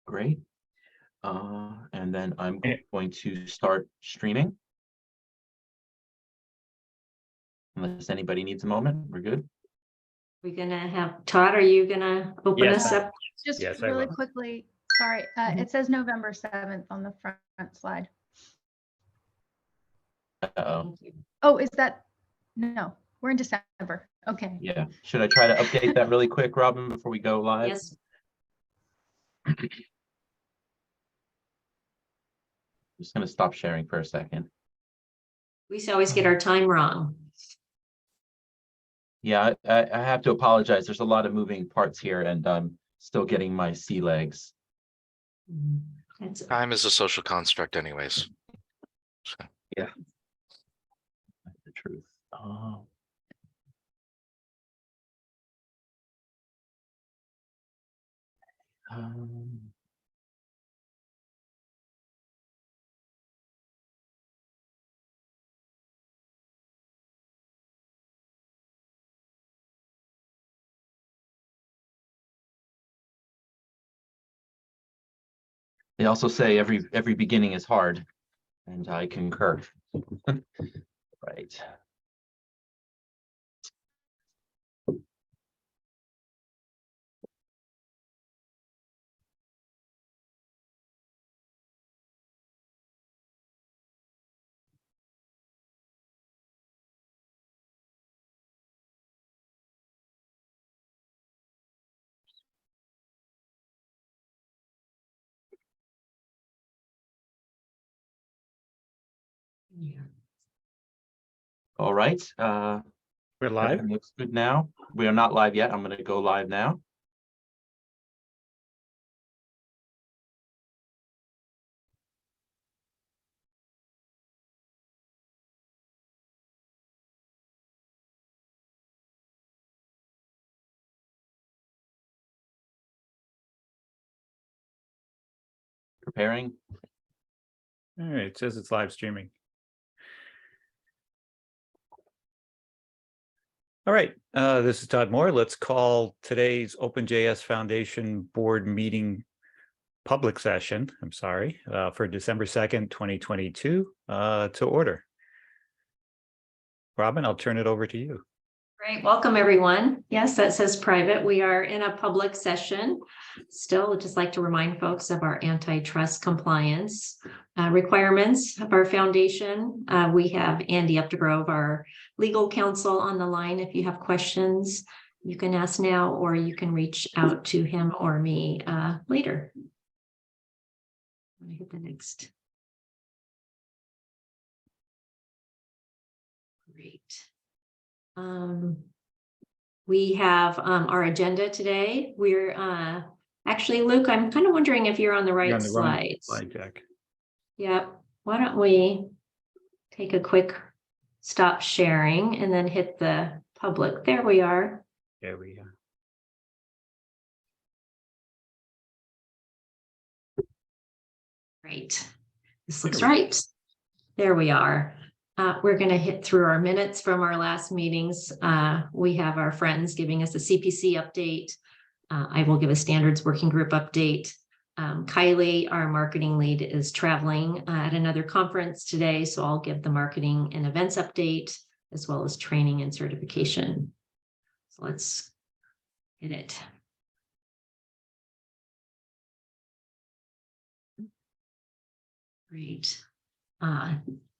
Great. And then I'm going to start streaming. Unless anybody needs a moment, we're good. We're gonna have Todd. Are you gonna open us up? Just Yes, really quickly. Sorry, it says November 7th on the front slide. Uh-oh. Oh, is that? No, we're in December. Okay. Yeah. Should I try to update that really quick, Robin, before we go live? Yes. Just going to stop sharing for a second. We always get our time wrong. Yeah, I have to apologize. There's a lot of moving parts here, and I'm still getting my sea legs. That's Time is a social construct anyways. So, Yeah. That's the truth. Oh. They also say every beginning is hard, and I concur. Right. yeah. All right. We're live. Everything looks good now. We are not live yet. I'm going to go live now. Preparing. All right, it says it's live streaming. All right, this is Todd Moore. Let's call today's OpenJS Foundation Board meeting public session, for December 2nd, 2022 to order. Robin, I'll turn it over to you. Great. Welcome, everyone. Yes, that says private. We are in a public session. Still, I'd just like to remind folks of our antitrust compliance requirements of our foundation. We have Andy Updegrove, our legal counsel, on the line. If you have questions, you can ask now, or you can reach out to him or me later. I'm gonna hit the next. Great. We have our agenda today. We're actually, Luke, I'm kind of wondering if you're on the right slides. Slide deck. Yep. Why don't we take a quick stop sharing and then hit the public. There we are. There we go. Great. This looks right. There we are. We're going to hit through our minutes from our last meetings. We have our friends giving us a CPC update. I will give a standards working group update. Kylie, our marketing lead, is traveling at another conference today, so I'll give the marketing and events update, as well as training and certification. So let's hit it. Great.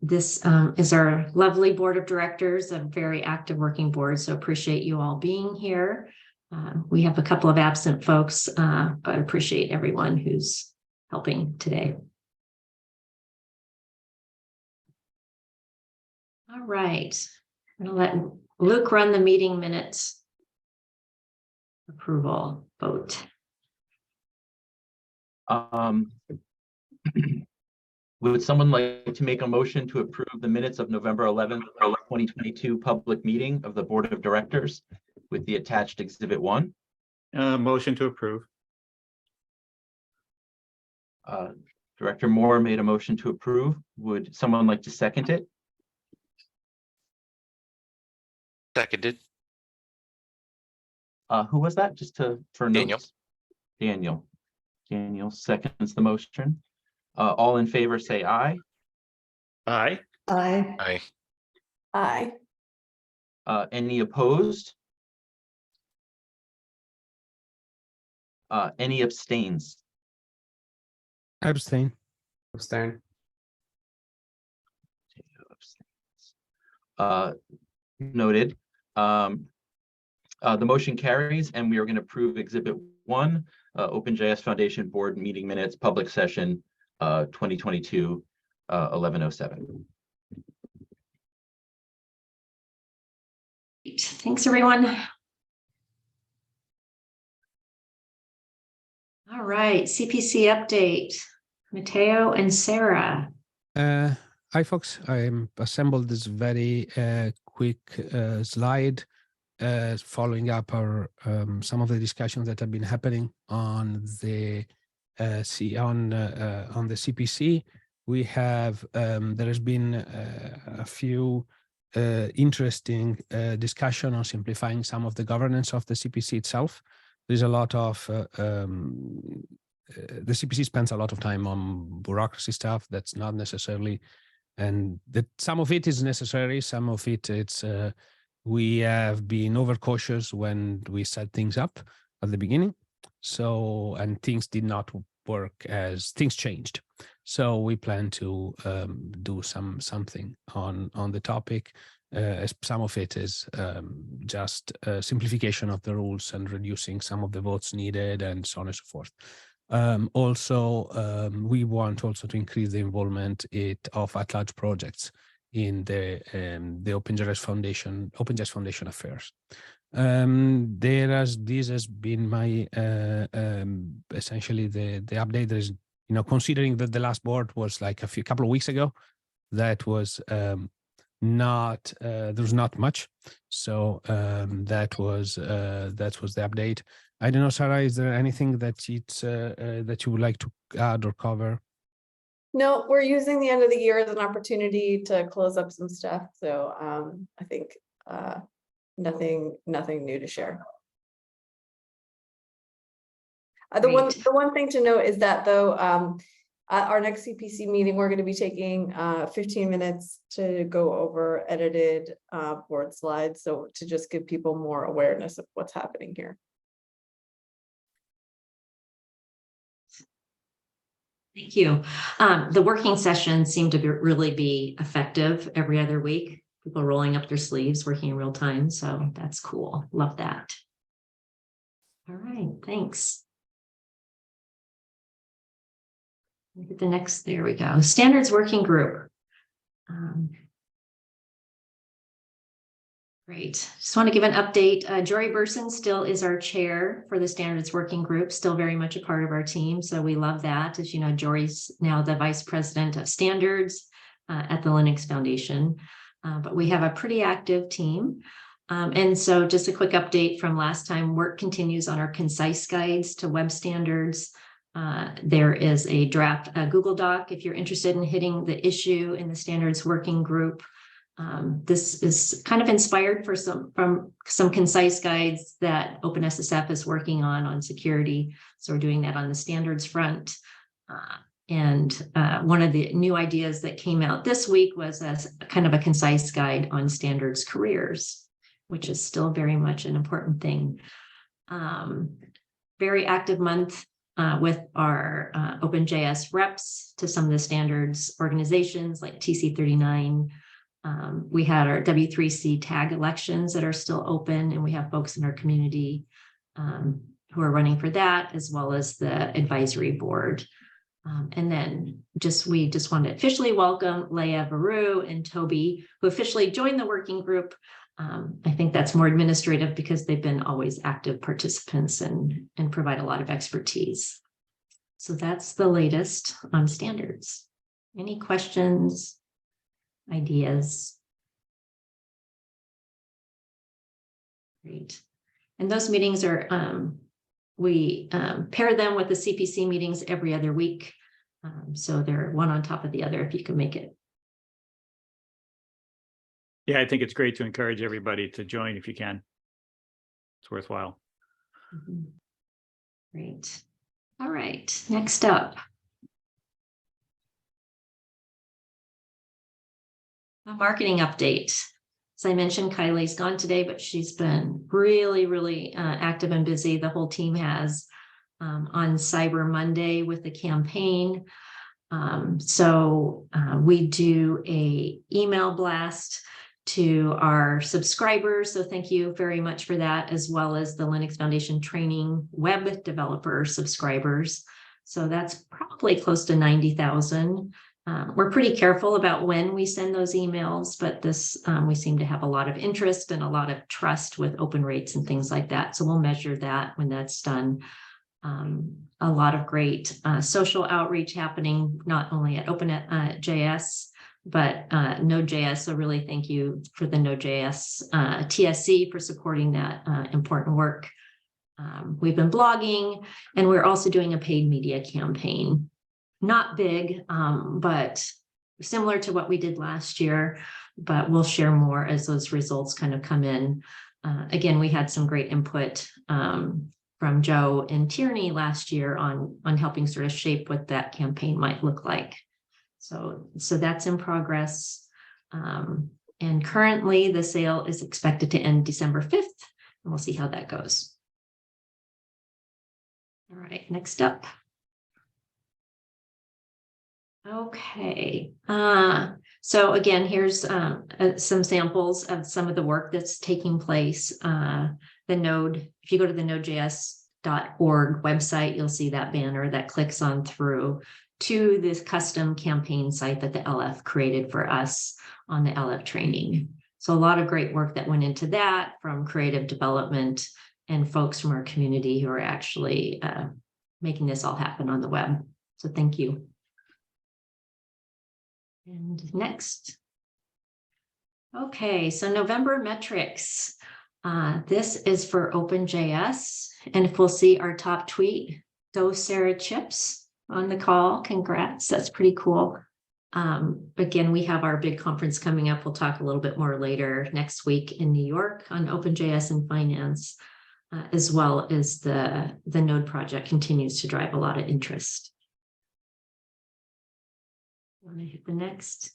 This is our lovely board of directors, a very active working board, so appreciate you all being here. We have a couple of absent folks, but I appreciate everyone who's helping today. All right, I'm going to let Luke run the meeting minutes approval vote. Would someone like to make a motion to approve the minutes of November 11th, 2022 public meeting of the Board of Directors with the attached Exhibit 1? Motion to approve. Director Moore made a motion to approve. Would someone like to second it? seconded. Who was that? Just for Daniel. notes? Daniel. Daniel seconds the motion. All in favor, say aye. Aye. Aye. Aye. Aye. Any opposed? Any abstains? Abstain. Abstain. Noted. The motion carries, and we are going to approve Exhibit 1, OpenJS Foundation Board Meeting Minutes, Public Session 2022, 11:07. Thanks, everyone. All right, CPC update. Matteo and Sarah. Hi, folks. I assembled this very quick slide following up our some of the discussions that have been happening on the on the CPC. We have there has been a few interesting discussion on simplifying some of the governance of the CPC itself. There's a lot of the CPC spends a lot of time on bureaucracy stuff that's not necessarily, and that some of it is necessary, some of it it's we have been overcautious when we set things up at the beginning. So, and things did not work as things changed. So we plan to do something on the topic. Some of it is just simplification of the rules and reducing some of the votes needed and so on and so forth. We want also to increase the involvement of at-large projects in the OpenJS Foundation affairs. This has been my essentially the update. There is, considering that the last board was like a couple of weeks ago, that was not there was not much. So that was the update. I don't know, Sarah, is there anything that that you would like to add or cover? No, we're using the end of the year as an opportunity to close up some stuff. So I think nothing new to share. The one thing to note is that though at our next CPC meeting, we're going to be taking 15 minutes to go over edited board slides. So to just give people more awareness of what's happening here. Thank you. The working sessions seem to really be effective every other week. People rolling up their sleeves, working in real time. So that's cool. Love that. All right, thanks. Look at the next, there we go. Standards Working Group. Great. Just want to give an update. Jory Burson still is our chair for the Standards Working Group, still very much a part of our team. So we love that. As you know, Jory's now the vice president of standards at the Linux Foundation. But we have a pretty active team. And so just a quick update from last time, work continues on our concise guides to web standards. There is a draft Google Doc if you're interested in hitting the issue in the Standards Working Group. This is kind of inspired from some concise guides that OpenSSF is working on security. So we're doing that on the standards front. And one of the new ideas that came out this week was as kind of a concise guide on standards careers, which is still very much an important thing. Very active month with our OpenJS reps to some of the standards organizations like TC39. We had our W3C tag elections that are still open, and we have folks in our community who are running for that, as well as the advisory board. And then we just want to officially welcome Leah Varu and Toby, who officially joined the working group. I think that's more administrative because they've been always active participants and provide a lot of expertise. So that's the latest on standards. Any questions, ideas? Great. And those meetings are, we pair them with the CPC meetings every other week. So they're one on top of the other if you can make it. Yeah, I think it's great to encourage everybody to join if you can. It's worthwhile. Great. All right, next up. A marketing update. As I mentioned, Kylie's gone today, but she's been really active and busy. The whole team has on Cyber Monday with the campaign. We do a email blast to our subscribers. So thank you very much for that, as well as the Linux Foundation training web developer subscribers. So that's probably close to 90,000. We're pretty careful about when we send those emails, but we seem to have a lot of interest and a lot of trust with open rates and things like that. So we'll measure that when that's done. A lot of great social outreach happening, not only at OpenJS, but Node.js. So really thank you for the Node.js TSC for supporting that important work. We've been blogging, and we're also doing a paid media campaign. Not big, but similar to what we did last year, but we'll share more as those results kind of come in. Again, we had some great input from Joe and Tierney last year on helping sort of shape what that campaign might look like. So that's in progress. And currently the sale is expected to end December 5th, and we'll see how that goes. All right, next up. Okay, so again, here's some samples of some of the work that's taking place. The Node, if you go to the nodejs.org website, you'll see that banner that clicks on through to this custom campaign site that the LF created for us on the LF training. So a lot of great work that went into that from creative development and folks from our community who are actually making this all happen on the web. So thank you. And next. Okay, so November metrics. This is for OpenJS. And if we'll see our top tweet, go Sarah Chips on the call. Congrats, that's pretty cool. Again, we have our big conference coming up. We'll talk a little bit more later next week in New York on OpenJS and finance, as well as the Node project continues to drive a lot of interest. Want to hit the next.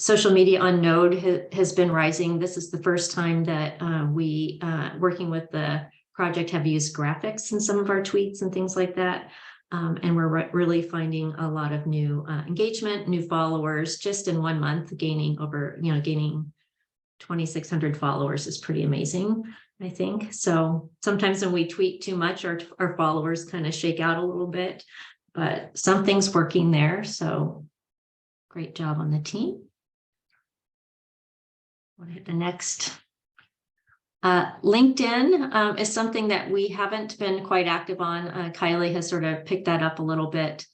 Social media on Node has been rising. This is the first time that we, working with the project, have used graphics in some of our tweets and things like that. And we're really finding a lot of new engagement, new followers just in 1 month, gaining 2,600 followers is pretty amazing, I think. So sometimes when we tweet too much, our followers kind of shake out a little bit, but something's working there. So great job on the team. Want to hit the next. LinkedIn is something that we haven't been quite active on. Kylie has sort of picked that up a little bit.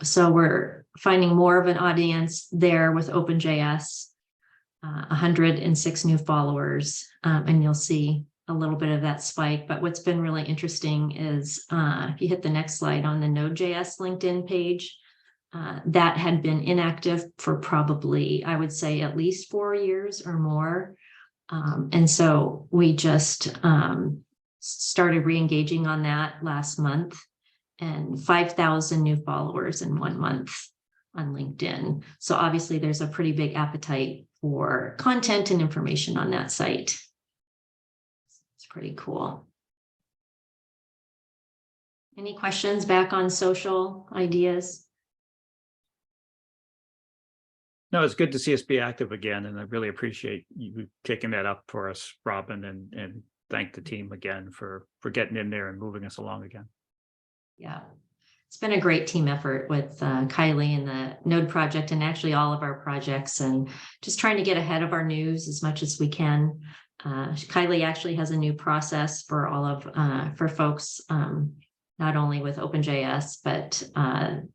So we're finding more of an audience there with OpenJS, 106 new followers, and you'll see a little bit of that spike. But what's been really interesting is if you hit the next slide on the Node.js LinkedIn page, that had been inactive for probably, I would say, at least 4 years or more. And so we just started re-engaging on that last month, and 5,000 new followers in 1 month on LinkedIn. So obviously there's a pretty big appetite for content and information on that site. It's pretty cool. Any questions back on social ideas? No, it's good to see us be active again, and I really appreciate you taking that up for us, Robin, and thank the team again for getting in there and moving us along again. Yeah, it's been a great team effort with Kylie and the Node project, and actually all of our projects, and just trying to get ahead of our news as much as we can. Kylie actually has a new process for all of for folks, not only with OpenJS, but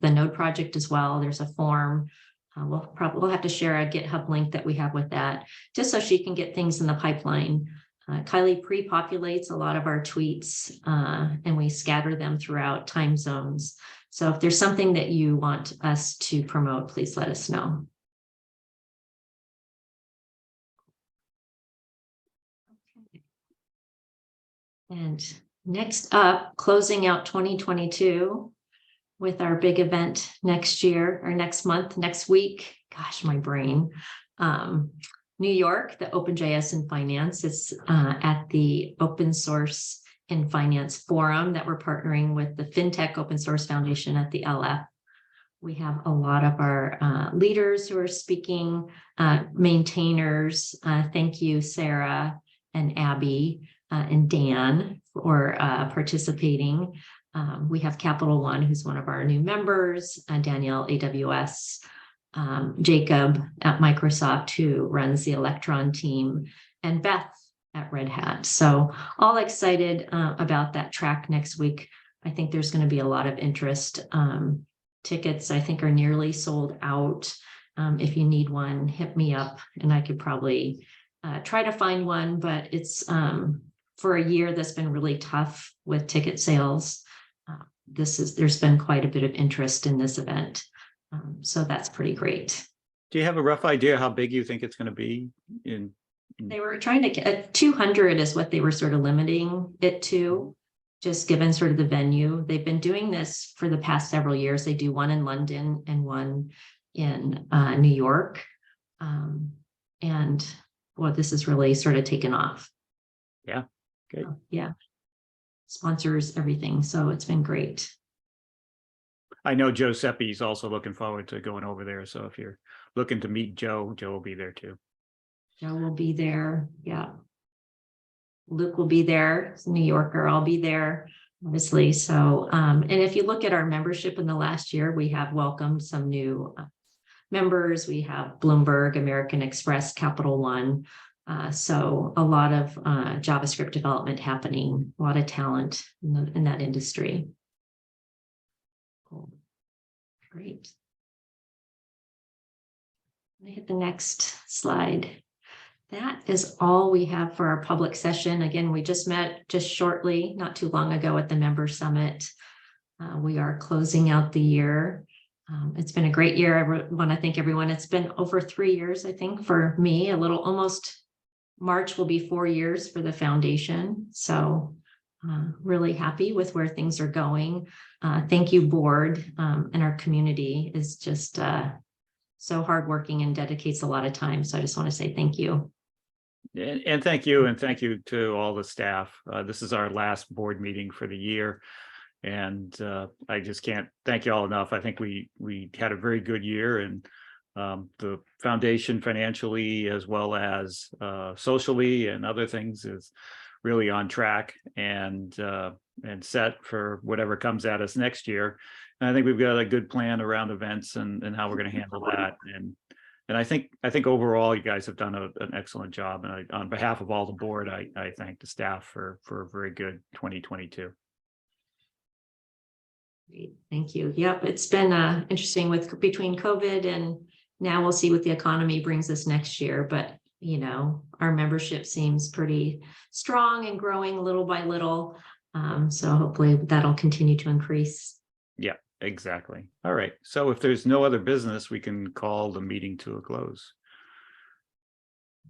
the Node project as well. There's a form. We'll have to share a GitHub link that we have with that, just so she can get things in the pipeline. Kylie pre-populates a lot of our tweets, and we scatter them throughout time zones. So if there's something that you want us to promote, please let us know. Okay. And next up, closing out 2022 with our big event next year or next month, next week. Gosh, my brain. New York, the OpenJS in Finance. It's at the Open Source in Finance Forum that we're partnering with the FinTech Open Source Foundation at the LF. We have a lot of our leaders who are speaking, maintainers. Thank you, Sarah and Abby and Dan for participating. We have Capital One, who's one of our new members, Danielle, AWS, Jacob at Microsoft, who runs the Electron team, and Beth at Red Hat. So all excited about that track next week. I think there's going to be a lot of interest. Tickets, I think, are nearly sold out. If you need one, hit me up and I could probably try to find one, but it's for a year that's been really tough with ticket sales. There's been quite a bit of interest in this event. So that's pretty great. Do you have a rough idea how big you think it's going to be? They were trying to get 200 is what they were sort of limiting it to, just given sort of the venue. They've been doing this for the past several years. They do one in London and one in New York. And well, this is really sort of taken off. Yeah, good. Yeah. Sponsors everything. So it's been great. I know Joe Seppi's also looking forward to going over there. So if you're looking to meet Joe, Joe will be there too. Joe will be there. Yeah. Luke will be there. New Yorker, I'll be there, obviously. So, and if you look at our membership in the last year, we have welcomed some new members. We have Bloomberg, American Express, Capital One. So a lot of JavaScript development happening, a lot of talent in that industry. Cool. Great. Let me hit the next slide. That is all we have for our public session. Again, we just met just shortly, not too long ago at the Member Summit. We are closing out the year. It's been a great year. I want to thank everyone. It's been over 3 years, I think, for me. Almost March will be 4 years for the foundation. So really happy with where things are going. Thank you, board, and our community is just so hardworking and dedicates a lot of time. So I just want to say thank you. And thank you. And thank you to all the staff. This is our last board meeting for the year. And I just can't thank you all enough. I think we had a very good year, and the foundation financially as well as socially and other things is really on track and set for whatever comes at us next year. And I think we've got a good plan around events and how we're going to handle that. And I think overall you guys have done an excellent job. And on behalf of all the board, I thank the staff for a very good 2022. Great. Thank you. Yep. It's been interesting between COVID and now we'll see what the economy brings us next year. But, you know, our membership seems pretty strong and growing little by little. So hopefully that'll continue to increase. Yeah. Exactly. All right. So if there's no other business, we can call the meeting to a close.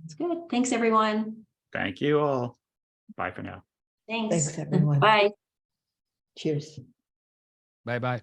That's good. Thanks, everyone. Thank you all. Bye for now. Thanks. Thanks, everyone. Bye. Cheers. Bye-bye.